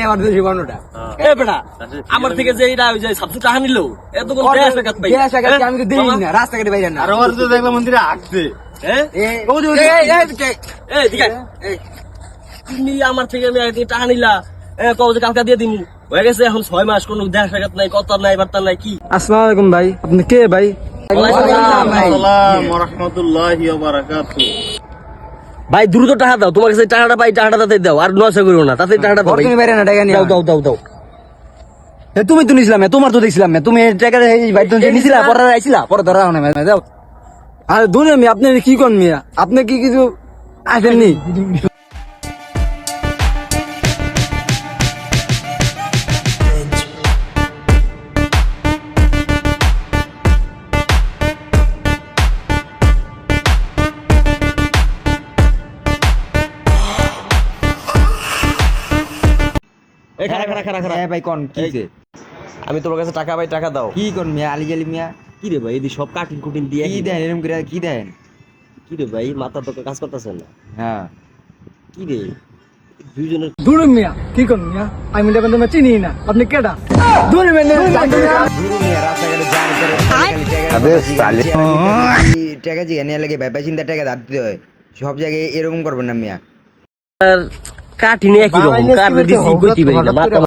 আমার দেশি বানুটা এ বেটা আমার থেকে যে এটা ওই যে সবচেয়ে টাকা নিল এত কোন দেশ টাকা পাই দেশ টাকা আমি তো দেই না রাস্তাঘাটে বাইরে না আর ওর তো দেখলাম মন্দিরে হাঁটছে হ্যাঁ এই ঠিক আছে তুমি আমার থেকে আমি টাকা নিলা কবে যে কালকা দিয়ে দিমু হয়ে গেছে এখন 6 মাস কোনো দেশ টাকা নাই কত নাই বার্তা নাই কি আসসালামু আলাইকুম ভাই, আপনি কে ভাই? আসসালামু রাহমাতুল্লাহি ওয়া বারাকাতুহু। ভাই দ্রুত টাকা দাও, তোমার কাছে টাকাটা পাই টাকাটা তাতে দাও, আর নয়সা করো না, তাতে টাকাটা দাও ভাই। তুমি বাইরে না টাকা নিয়ে দাও দাও দাও দাও তুমি তো নিছিলাম তোমার তো দেখছিলাম তুমি টাকা ভাই তো নিছিলা পরে আইছিলা পরে ধরা হয় না দাও। আর ধরে আমি আপনি কি করেন মিয়া? আপনি কি কিছু আসেননি? এই খারা খারা খারা খারা হ্যাঁ ভাই কোন কি যে আমি তোমার কাছে টাকা পাই টাকা দাও। কি কোন মিয়া আলি জালি মিয়া কি রে ভাই এদি সব কাটিং কুটিং দিয়ে কি দেন এরকম করে কি দেন? কি রে ভাই মাথা তো কাজ করতেছে না হ্যাঁ কি রে দুইজনের দূর মিয়া কি করেন মিয়া? আমি দেখেন তোমার চিনি না, আপনি কেডা? দূর মিয়া গুরু মিয়া রাস্তাঘাটে জাম করে আবে সালে টাকা জিগা নিয়ে লাগে ভাই চিন্তা টাকা দাঁত দিতে হয় সব জায়গায় এরকম করবেন না মিয়া। কাটিং একই রকম কার দিছি কইতি ভাই